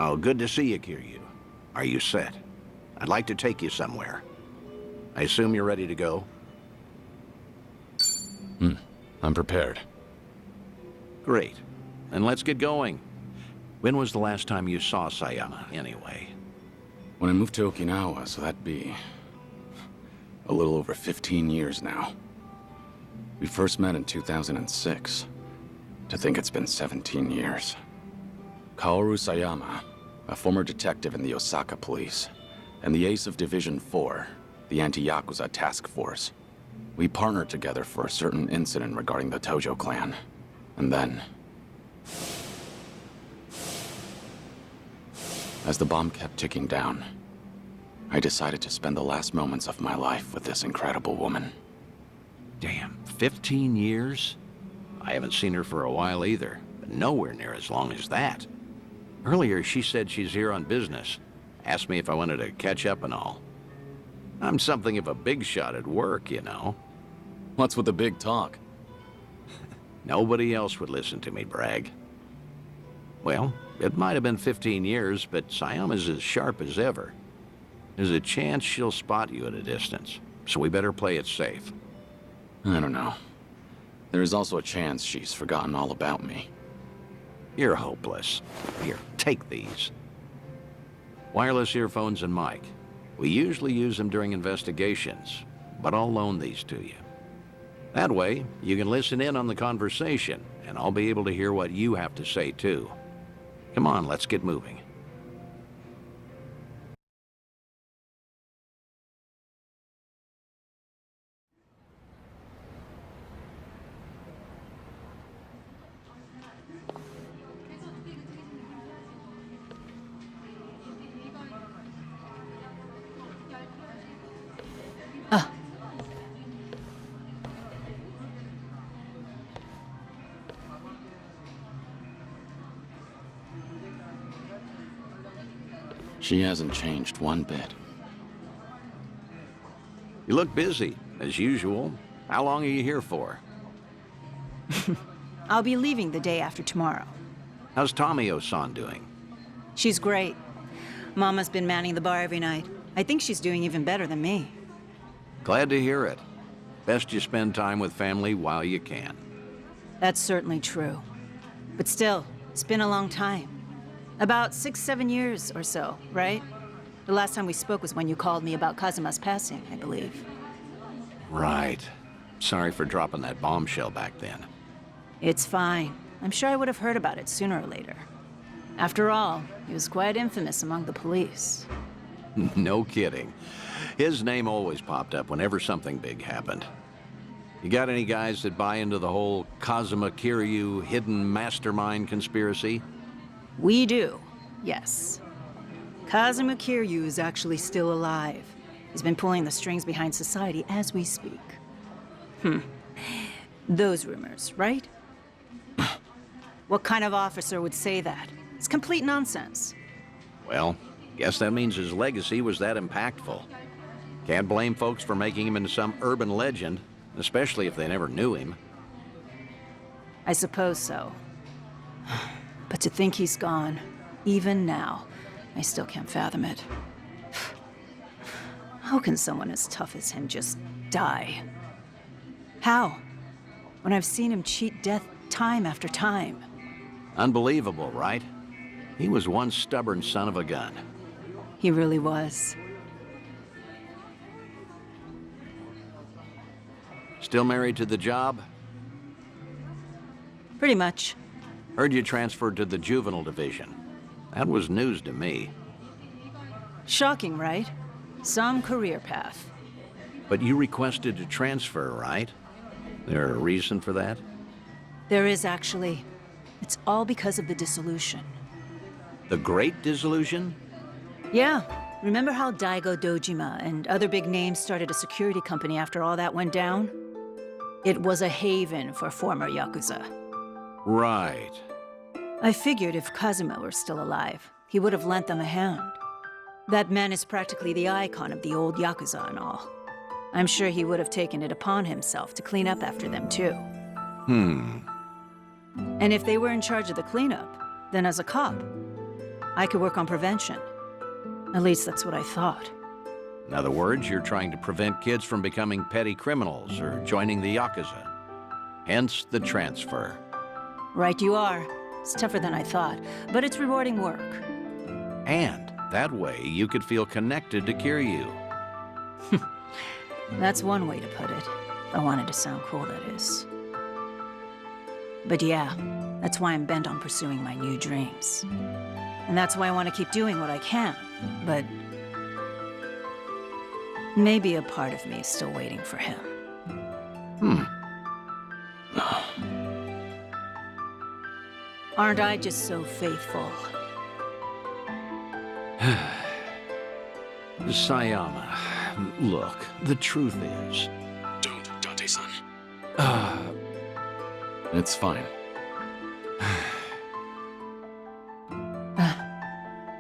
Oh, good to see you, Kiryu. Are you set? I'd like to take you somewhere. I assume you're ready to go? I'm prepared. Great. Then let's get going. When was the last time you saw Sayama, anyway? When I moved to Okinawa, so that'd be a little over 15 years now. We first met in 2006. To think it's been 17 years. Kaoru Sayama, a former detective in the Osaka police, and the ace of Division 4, the anti-Yakuza task force. We partnered together for a certain incident regarding the Tojo clan. And then... as the bomb kept ticking down, I decided to spend the last moments of my life with this incredible woman. Damn, 15 years? I haven't seen her for a while either, but nowhere near as long as that. Earlier, she said she's here on business. Asked me if I wanted to catch up and all. I'm something of a big shot at work, you know. What's with the big talk? Nobody else would listen to me brag. Well, it might have been 15 years, but Sayama's as sharp as ever. There's a chance she'll spot you at a distance, so we better play it safe. I don't know. There is also a chance she's forgotten all about me. You're hopeless. Here, take these. Wireless earphones and mic. We usually use them during investigations, but I'll loan these to you. That way, you can listen in on the conversation, and I'll be able to hear what you have to say too. Come on, let's get moving. She hasn't changed one bit. You look busy, as usual. How long are you here for? I'll be leaving the day after tomorrow. How's Tomio-san doing? She's great. Mama's been manning the bar every night. I think she's doing even better than me. Glad to hear it. Best you spend time with family while you can. That's certainly true. But still, it's been a long time. About 6-7 years or so, right? The last time we spoke was when you called me about Kazuma's passing, I believe. Right. Sorry for dropping that bombshell back then. It's fine. I'm sure I would have heard about it sooner or later. After all, he was quite infamous among the police. No kidding. His name always popped up whenever something big happened. You got any guys that buy into the whole Kazuma Kiryu hidden mastermind conspiracy? We do, yes. Kazuma Kiryu is actually still alive. He's been pulling the strings behind society as we speak. Those rumors, right? What kind of officer would say that? It's complete nonsense. Well, guess that means his legacy was that impactful. Can't blame folks for making him into some urban legend, especially if they never knew him. I suppose so. But to think he's gone, even now, I still can't fathom it. How can someone as tough as him just die? How? When I've seen him cheat death time after time. Unbelievable, right? He was one stubborn son of a gun. He really was. Still married to the job? Pretty much. Heard you transferred to the juvenile division. That was news to me. Shocking, right? Some career path. But you requested to transfer, right? There a reason for that? There is actually. It's all because of the dissolution. The Great Dissolution? Yeah. Remember how Daigo Dojima and other big names started a security company after all that went down? It was a haven for former Yakuza. Right. I figured if Kazuma were still alive, he would have lent them a hand. That man is practically the icon of the old Yakuza and all. I'm sure he would have taken it upon himself to clean up after them too. And if they were in charge of the cleanup, then as a cop, I could work on prevention. At least that's what I thought. In other words, you're trying to prevent kids from becoming petty criminals or joining the Yakuza. Hence the transfer. Right you are. It's tougher than I thought, but it's rewarding work. And that way, you could feel connected to Kiryu. That's one way to put it. I wanted to sound cool, that is. But yeah, that's why I'm bent on pursuing my new dreams. And that's why I want to keep doing what I can. But maybe a part of me is still waiting for him. Aren't I just so faithful? Sayama, look, the truth is... Don't, Date-san. It's fine.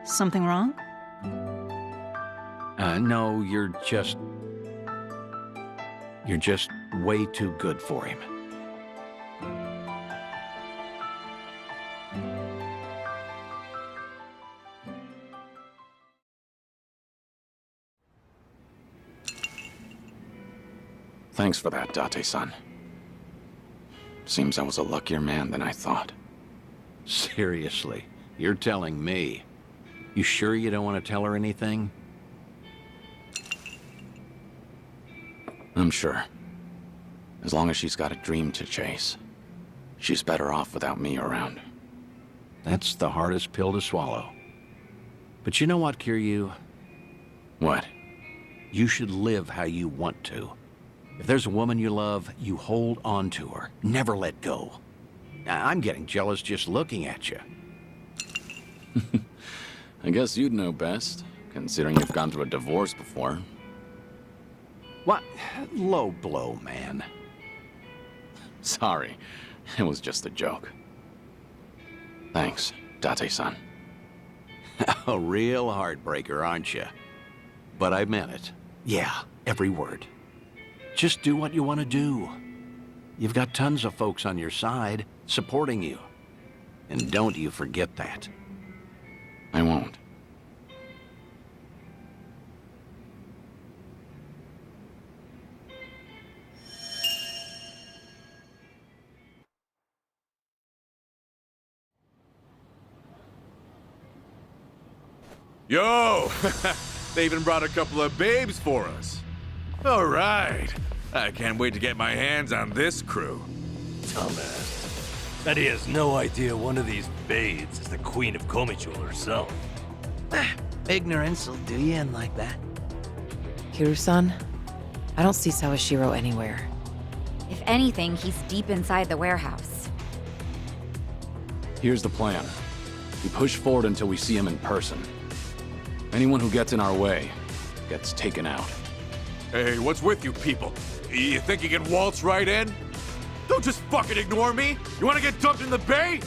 Something wrong? No, you're just way too good for him. Thanks for that, Date-san. Seems I was a luckier man than I thought. Seriously, you're telling me. You sure you don't want to tell her anything? I'm sure. As long as she's got a dream to chase, she's better off without me around. That's the hardest pill to swallow. But you know what, Kiryu? What? You should live how you want to. If there's a woman you love, you hold on to her. Never let go. I'm getting jealous just looking at you. I guess you'd know best, considering you've gone through a divorce before. What? Low blow, man. Sorry, it was just a joke. Thanks, Date-san. A real heartbreaker, aren't you? But I meant it. Yeah, every word. Just do what you want to do. You've got tons of folks on your side, supporting you. And don't you forget that. I won't. Yo! They even brought a couple of babes for us. All right. I can't wait to get my hands on this crew. Dumbass. Bet he has no idea one of these babes is the Queen of Komichou herself. Ignorance will do you in like that. Kiryu-san, I don't see Sawashiro anywhere. If anything, he's deep inside the warehouse. Here's the plan. We push forward until we see him in person. Anyone who gets in our way gets taken out. Hey, what's with you people? You think you can waltz right in? Don't just fucking ignore me! You wanna get dumped in the bay?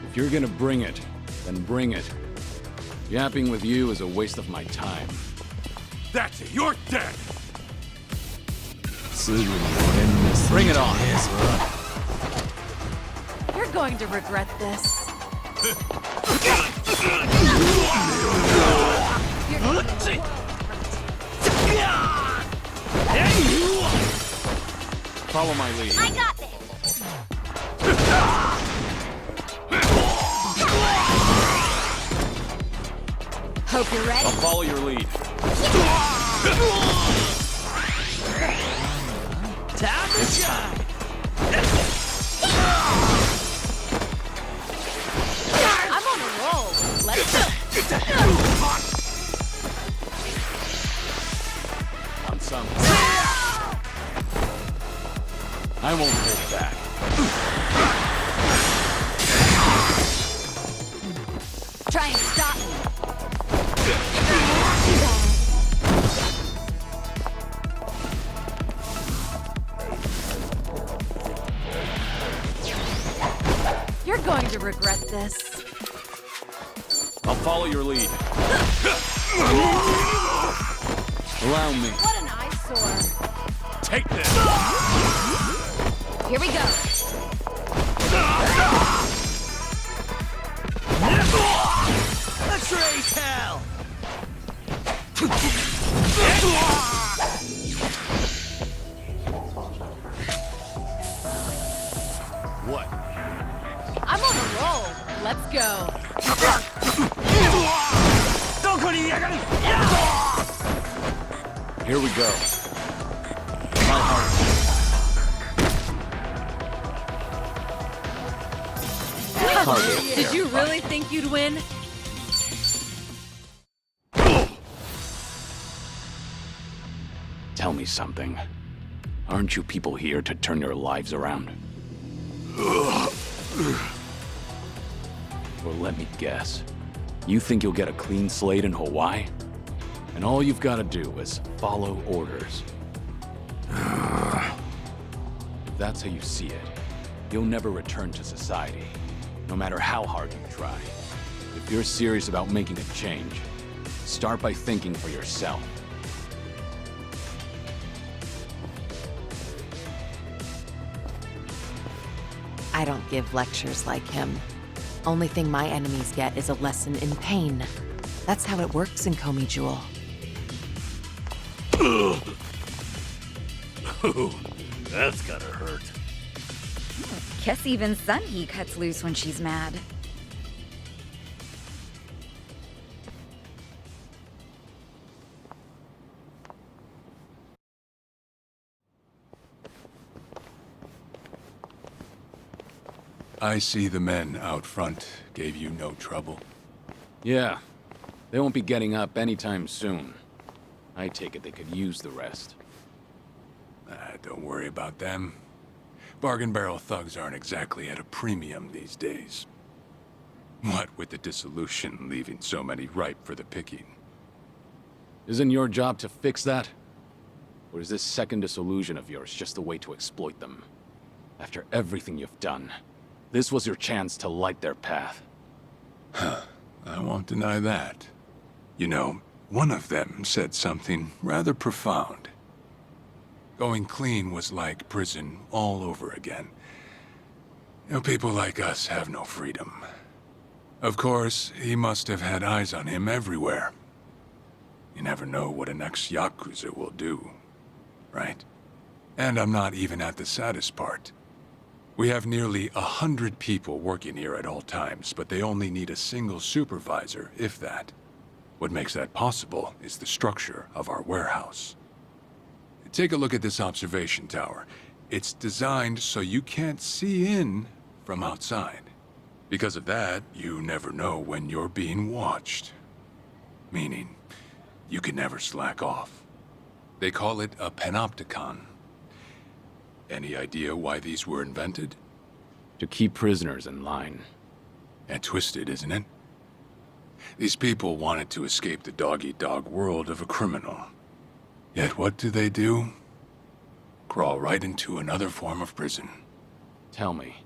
If you're gonna bring it, then bring it. Yapping with you is a waste of my time. That's it, you're dead! Bring it on! You're going to regret this. Follow my lead. I got this! Hope you're ready. I'll follow your lead. Time to shine! I'm on a roll. Let's go. On some. I won't hold back. Try and stop me. You're going to regret this. I'll follow your lead. Allow me. What an eyesore. Take this! Here we go. Straight hell! What? I'm on a roll. Let's go. Here we go. Try harder. Did you really think you'd win? Tell me something. Aren't you people here to turn your lives around? Or let me guess. You think you'll get a clean slate in Hawaii? And all you've got to do is follow orders. If that's how you see it, you'll never return to society, no matter how hard you try. If you're serious about making a change, start by thinking for yourself. I don't give lectures like him. Only thing my enemies get is a lesson in pain. That's how it works in Komi Jewel. Ooh, that's gotta hurt. Guess even Sun-Hee cuts loose when she's mad. I see the men out front gave you no trouble. Yeah, they won't be getting up anytime soon. I take it they could use the rest. Don't worry about them. Bargain barrel thugs aren't exactly at a premium these days. What with the dissolution leaving so many ripe for the picking. Isn't your job to fix that? Or is this second disillusion of yours just a way to exploit them? After everything you've done, this was your chance to light their path. I won't deny that. You know, one of them said something rather profound. Going clean was like prison all over again. You know, people like us have no freedom. Of course, he must have had eyes on him everywhere. You never know what an ex-Yakuza will do, right? And I'm not even at the saddest part. We have nearly 100 people working here at all times, but they only need a single supervisor, if that. What makes that possible is the structure of our warehouse. Take a look at this observation tower. It's designed so you can't see in from outside. Because of that, you never know when you're being watched. Meaning, you can never slack off. They call it a panopticon. Any idea why these were invented? To keep prisoners in line. And twisted, isn't it? These people wanted to escape the dog-eat-dog world of a criminal. Yet what do? Crawl right into another form of prison. Tell me,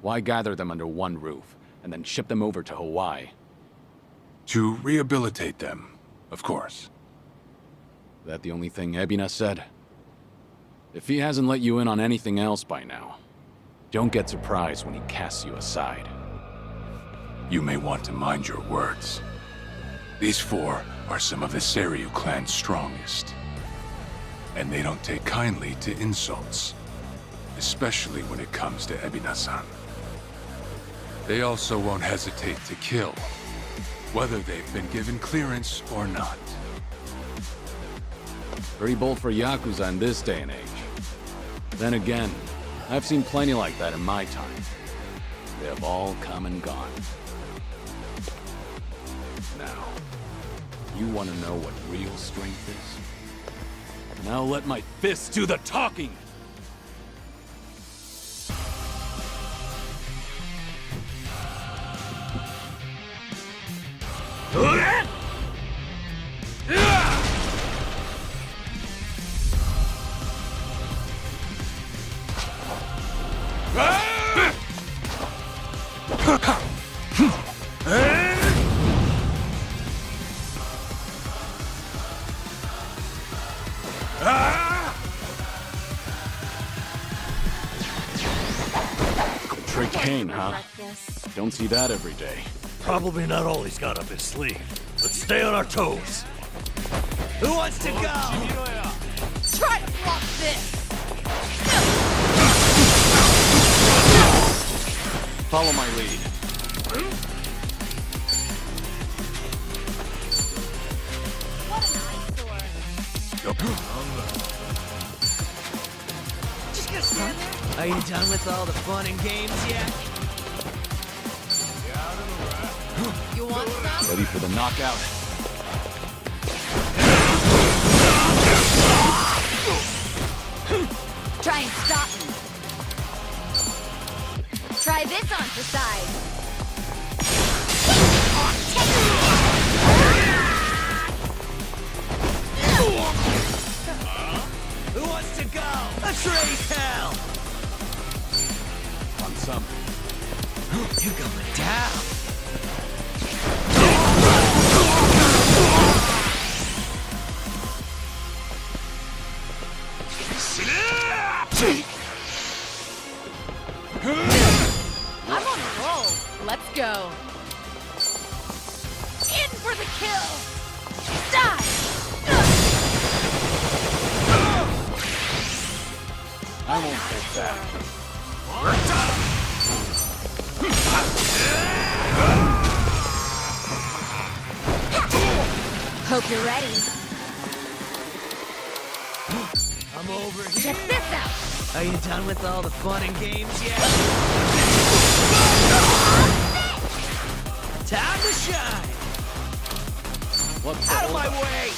why gather them under one roof and then ship them over to Hawaii? To rehabilitate them, of course. That the only thing Ebina said? If he hasn't let you in on anything else by now, don't get surprised when he casts you aside. You may want to mind your words. These four are some of the Seiryu clan's strongest. And they don't take kindly to insults, especially when it comes to Ebina-san. They also won't hesitate to kill, whether they've been given clearance or not. Pretty bold for Yakuza in this day and age. Then again, I've seen plenty like that in my time. They have all come and gone. Now, you want to know what real strength is? Now let my fists do the talking! Trick Kane, huh? Don't see that every day. probably not all he's got up his sleeve. Let's stay on our toes. Who wants to go? Try to block this! Follow my lead. What an eyesore. Just gonna stand there? Are you done with all the fun and games yet? You want some? Ready for the knockout? Try and stop me. Try this on the side. Who wants to go? Let's raise hell! On some. You're going down. I'm on a roll. Let's go. In for the kill! Die! I won't hold back. Hope you're ready. I'm over here. Check this out. Are you done with all the fun and games yet? Time to shine! What's Out of my way!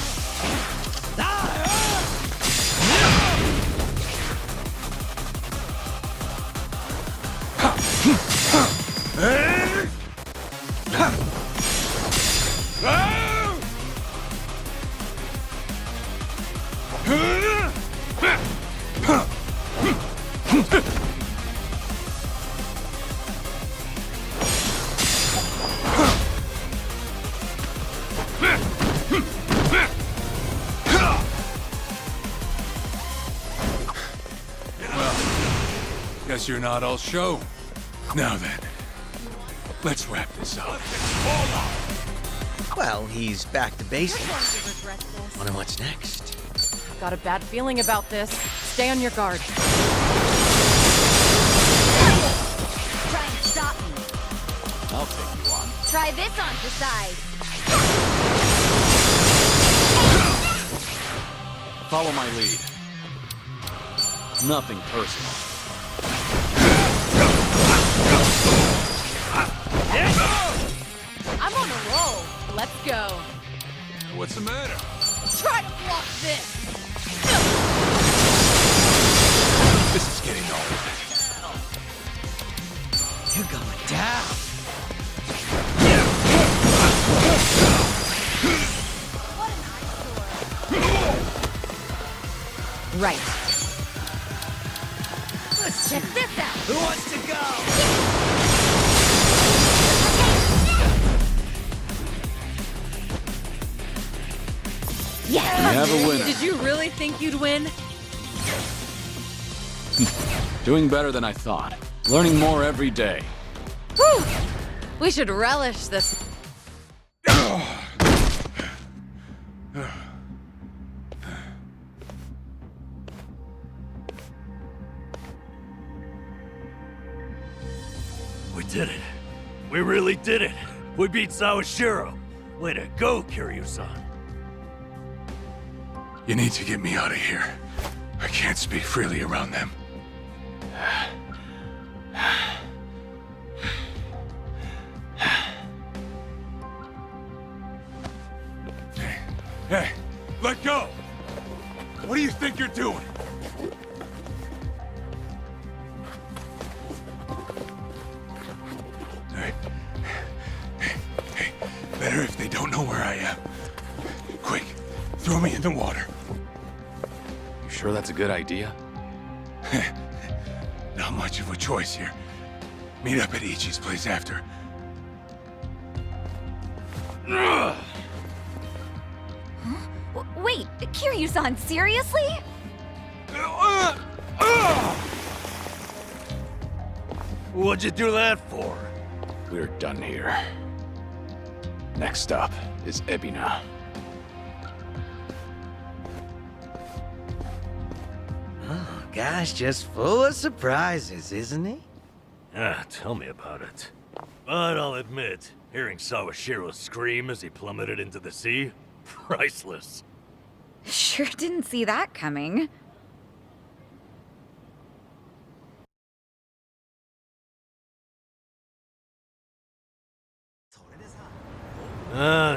Guess you're not all show. Now then, let's wrap this up. Well, he's back to basics. You're going to regret this. Wonder what's next. I've got a bad feeling about this. Stay on your guard. Try and stop me. I'll take you on. Try this on the side. Follow my lead. Nothing personal. I'm on a roll. Let's go. What's the matter? Try to block this! This is getting old. You're going down. Right. Let's Check this out. Who wants to go? We have a winner. Did you really think you'd win? Doing better than I thought. Learning more every day. Whew! We should relish this. We did it. We really did it. We beat Sawashiro. Way to go, Kiryu-san. You need to get me out of here. I can't speak freely around them. Hey, let go! What do you think you're doing? Hey, better if they don't know where I am. Quick, throw me in the water. You sure that's a good idea? Not much of a choice here. Meet up at Ichi's place after. Wait, Kiryu-san, seriously? What'd you do that for? We're done here. Next up is Ebina. Oh, guy's just full of surprises, isn't he? Ah, tell me about it. But I'll admit, hearing Sawashiro scream as he plummeted into the sea, priceless. Sure didn't see that coming.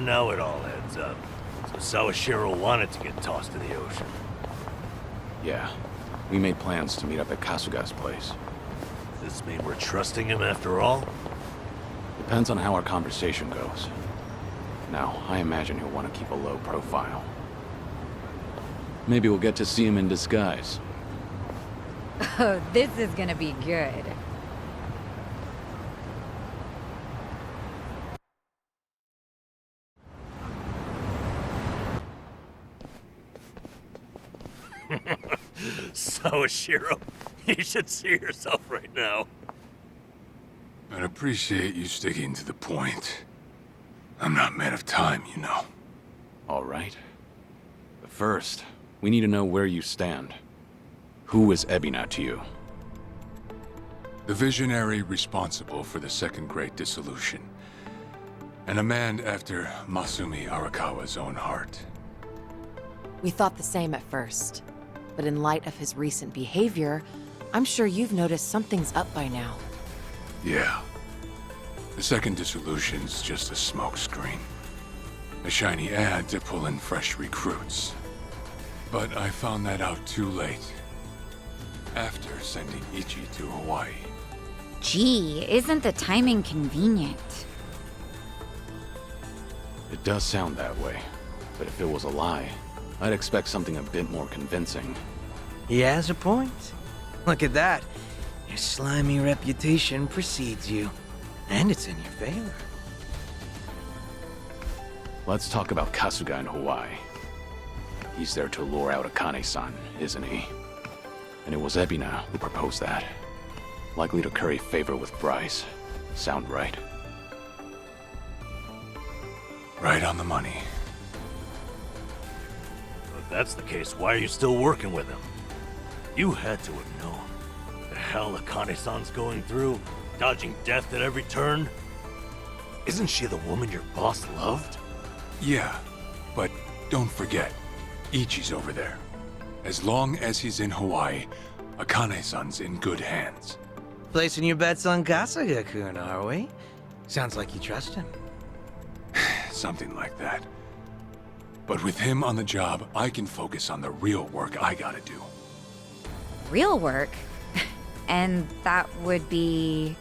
Now it all adds up. So Sawashiro wanted to get tossed to the ocean. Yeah, we made plans to meet up at Kasuga's place. Does this mean we're trusting him after all? Depends on how our conversation goes. Now, I imagine he'll want to keep a low profile. Maybe we'll get to see him in disguise. Oh, this is gonna be good. Sawashiro, you should see yourself right now. I'd appreciate you sticking to the point. I'm not man of time, you know. All right. But first, we need to know where you stand. Who is Ebina to you? The visionary responsible for the Second Great Dissolution. And a man after Masumi Arakawa's own heart. We thought the same at first. But in light of his recent behavior, I'm sure you've noticed something's up by now. Yeah. The Second Dissolution's just a smokescreen. A shiny ad to pull in fresh recruits. But I found that out too late. After sending Ichi to Hawaii. Gee, isn't the timing convenient? It does sound that way. But if it was a lie, I'd expect something a bit more convincing. He has a point. Look at that. Your slimy reputation precedes you. And it's in your favor. Let's talk about Kasuga in Hawaii. He's there to lure out Akane-san, isn't he? And it was Ebina who proposed that. Likely to curry favor with Bryce. Sound right? Right on the money. If that's the case, why are you still working with him? You had to have known. The hell Akane-san's going through, dodging death at every turn. Isn't she the woman your boss loved? Yeah, but don't forget, Ichi's over there. As long as he's in Hawaii, Akane-san's in good hands. Placing your bets on Kasuga-kun, are we? Sounds like you trust him. Something like that. But with him on the job, I can focus on the real work I gotta do. Real work? And that would be...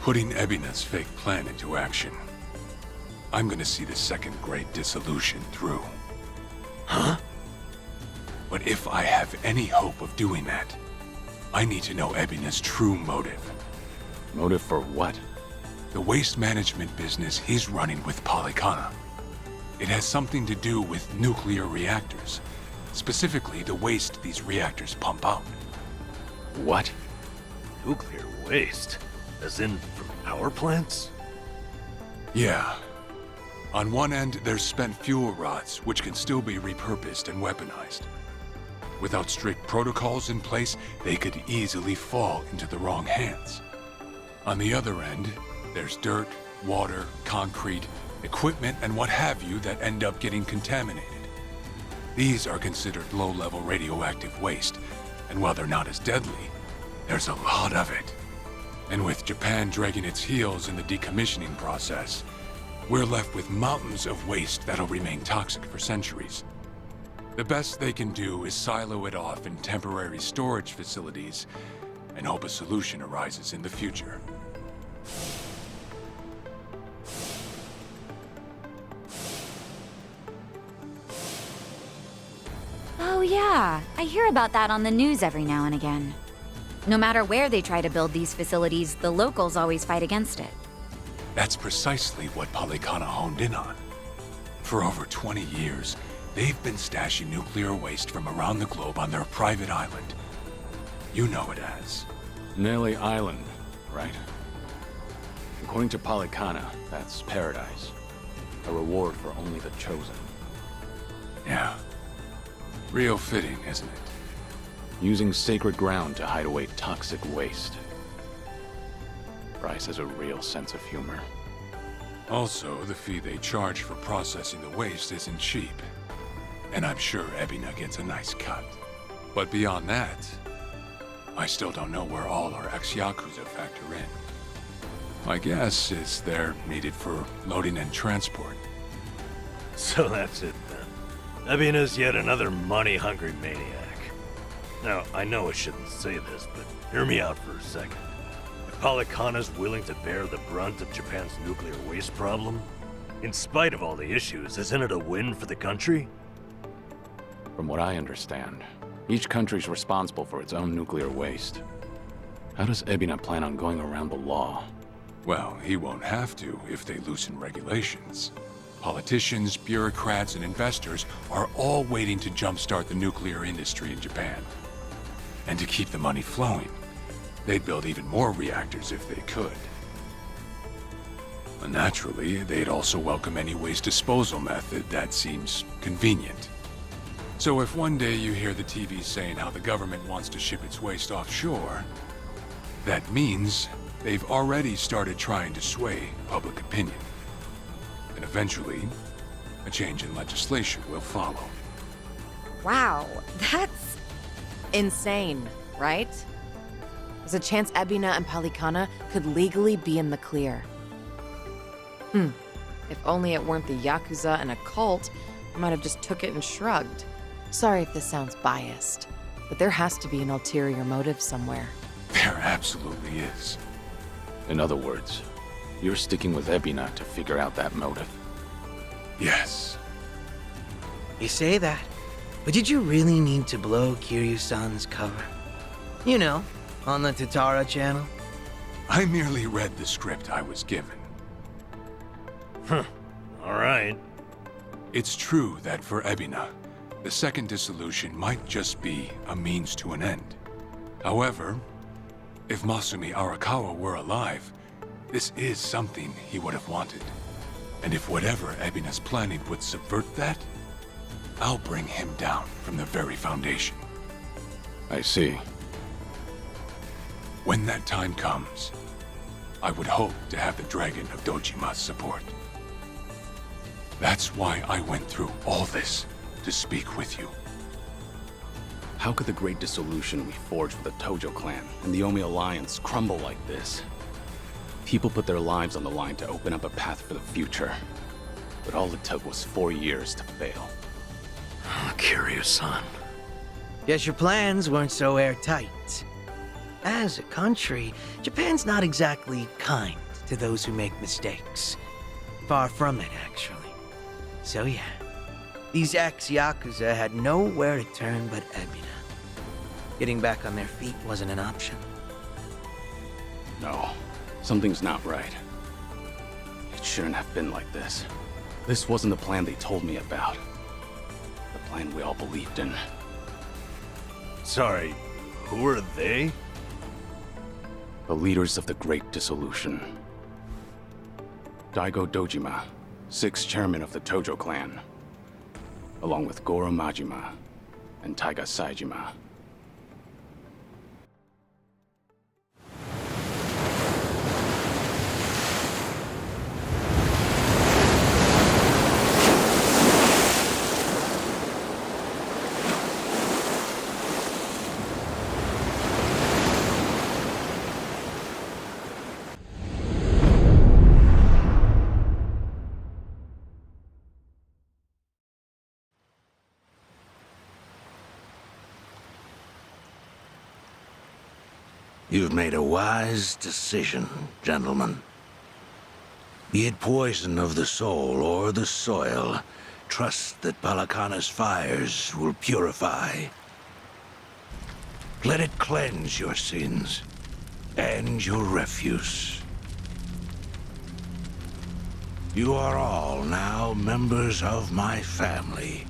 Putting Ebina's fake plan into action. I'm gonna see the Second Great Dissolution through. Huh? But if I have any hope of doing that, I need to know Ebina's true motive. Motive for what? The waste management business he's running with Polycana. It has something to do with nuclear reactors. Specifically, the waste these reactors pump out. What? Nuclear waste? As in from power plants? Yeah. On one end, there's spent fuel rods, which can still be repurposed and weaponized. Without strict protocols in place, they could easily fall into the wrong hands. On the other end, there's dirt, water, concrete, equipment, and what have you that end up getting contaminated. These are considered low-level radioactive waste, and while they're not as deadly, there's a lot of it. And with Japan dragging its heels in the decommissioning process, we're left with mountains of waste that'll remain toxic for centuries. The best they can do is silo it off in temporary storage facilities and hope a solution arises in the future. Oh yeah, I hear about that on the news every now and again. No matter where they try to build these facilities, the locals always fight against it. That's precisely what Polycana honed in on. For over 20 years, they've been stashing nuclear waste from around the globe on their private island. You know it as. Nelly Island, right? According to Polycana, that's paradise. A reward for only the chosen. Yeah. Real fitting, isn't it? Using sacred ground to hide away toxic waste. Bryce has a real sense of humor. Also, the fee they charge for processing the waste isn't cheap. And I'm sure Ebina gets a nice cut. But beyond that, I still don't know where all our ex-Yakuza factor in. My guess is they're needed for loading and transport. So that's it then. Ebina's yet another money-hungry maniac. Now, I know I shouldn't say this, but hear me out for a second. If Polykhana's willing to bear the brunt of Japan's nuclear waste problem, in spite of all the issues, isn't it a win for the country? From what I understand, each country's responsible for its own nuclear waste. How does Ebina plan on going around the law? Well, he won't have to if they loosen regulations. Politicians, bureaucrats, and investors are all waiting to jumpstart the nuclear industry in Japan. And to keep the money flowing, they'd build even more reactors if they could. And naturally, they'd also welcome any waste disposal method that seems convenient. So if one day you hear the TV saying how the government wants to ship its waste offshore, that means they've already started trying to sway public opinion. And eventually, a change in legislation will follow. Wow, that's insane, right? There's a chance Ebina and Polykhana could legally be in the clear. If only it weren't the Yakuza and a cult, I might have just took it and shrugged. Sorry if this sounds biased, but there has to be an ulterior motive somewhere. There absolutely is. In other words, you're sticking with Ebina to figure out that motive. Yes. You say that, but did you really need to blow Kiryu-san's cover? You know, on the Tatara channel? I merely read the script I was given. All right. It's true that for Ebina, the second dissolution might just be a means to an end. However, if Masumi Arakawa were alive, this is something he would have wanted. And if whatever Ebina's planning would subvert that, I'll bring him down from the very foundation. I see. When that time comes, I would hope to have the Dragon of Dojima's support. That's why I went through all this, to speak with you. How could the great dissolution we forged with the Tojo clan and the Omi Alliance crumble like this? People put their lives on the line to open up a path for the future. But all it took was 4 years to fail. Kiryu-san. Guess your plans weren't so airtight. As a country, Japan's not exactly kind to those who make mistakes. Far from it, actually. So yeah, these ex-Yakuza had nowhere to turn but Ebina. Getting back on their feet wasn't an option. No, something's not right. It shouldn't have been like this. This wasn't the plan they told me about. The plan we all believed in. Sorry, who are they? The leaders of the Great Dissolution. Daigo Dojima, 6th chairman of the Tojo clan, along with Goro Majima and Taiga Saejima. You've made a wise decision, gentlemen. Be it poison of the soul or the soil, trust that Polykhana's fires will purify. Let it cleanse your sins and your refuse. You are all now members of my family.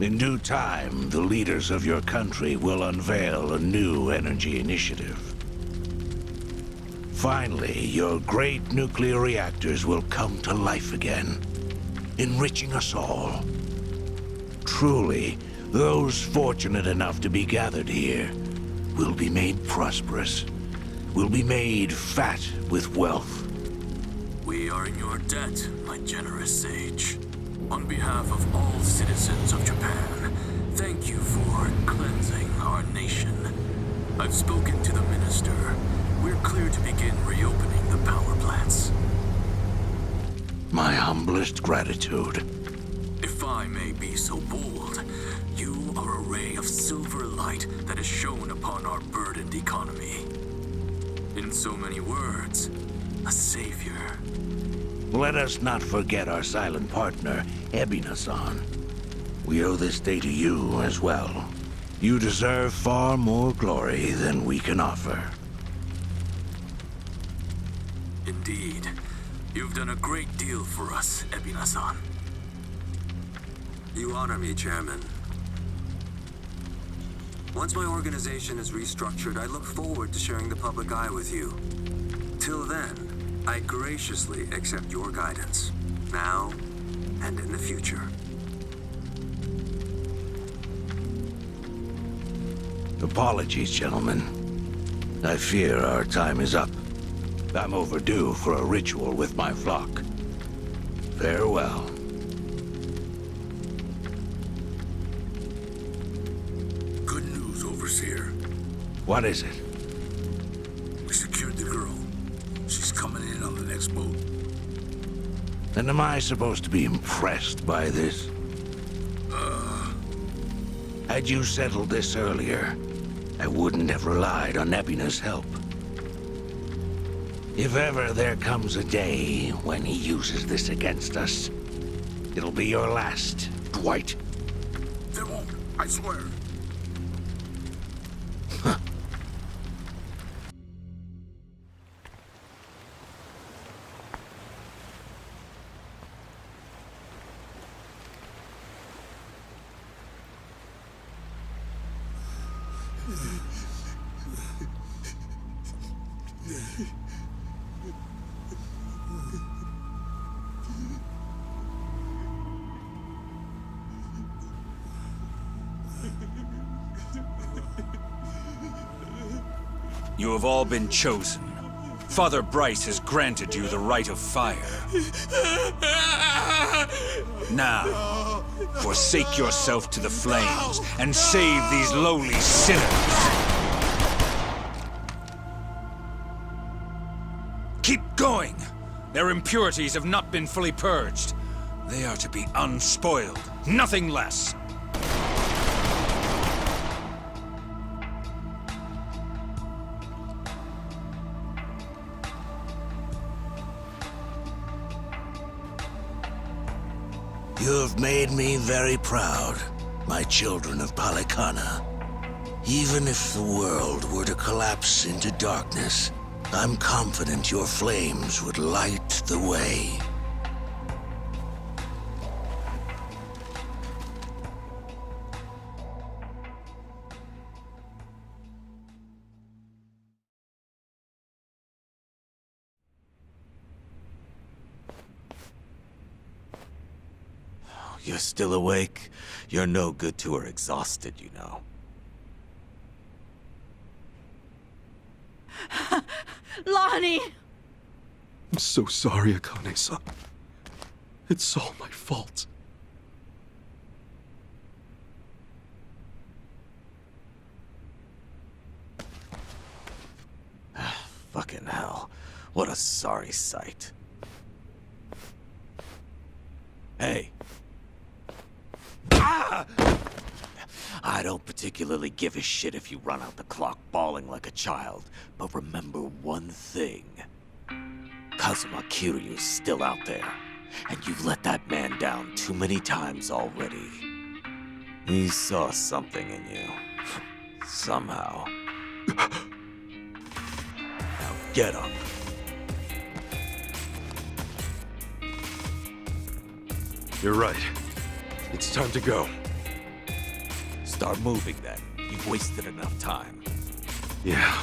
In due time, the leaders of your country will unveil a new energy initiative. Finally, your great nuclear reactors will come to life again, enriching us all. Truly, those fortunate enough to be gathered here will be made prosperous, will be made fat with wealth. We are in your debt, my generous sage. On behalf of all citizens of Japan, thank you for cleansing our nation. I've spoken to the minister. We're clear to begin reopening the power plants. My humblest gratitude. If I may be so bold, you are a ray of silver light that is shone upon our burdened economy. In so many words, a savior. Let us not forget our silent partner, Ebina-san. We owe this day to you as well. You deserve far more glory than we can offer. Indeed. You've done a great deal for us, Ebina-san. You honor me, Chairman. Once my organization is restructured, I look forward to sharing the public eye with you. Till then, I graciously accept your guidance, now and in the future. Apologies, gentlemen. I fear our time is up. I'm overdue for a ritual with my flock. Farewell. Good news, Overseer. What is it? We secured the girl. She's coming in on the next boat. And am I supposed to be impressed by this? Had you settled this earlier, I wouldn't have relied on Ebina's help. If ever there comes a day when he uses this against us, it'll be your last, Dwight. There won't, I swear. You have all been chosen. Father Bryce has granted you the right of fire. Now, forsake yourself to the flames and save these lowly sinners. Keep going! Their impurities have not been fully purged. They are to be unspoiled, nothing less. You have made me very proud, my children of Palicana. Even if the world were to collapse into darkness, I'm confident your flames would light the way. You're still awake? You're no good to her exhausted, you know. Lonnie! I'm so sorry, Akane-san. It's all my fault. Fucking hell. What a sorry sight. Hey. Ah! I don't particularly give a shit if you run out the clock bawling like a child, but remember one thing. Kazuma Kiryu's still out there, and you've let that man down too many times already. He saw something in you. Somehow. Now get up. You're right. It's time to go. Start moving then. You've wasted enough time. Yeah.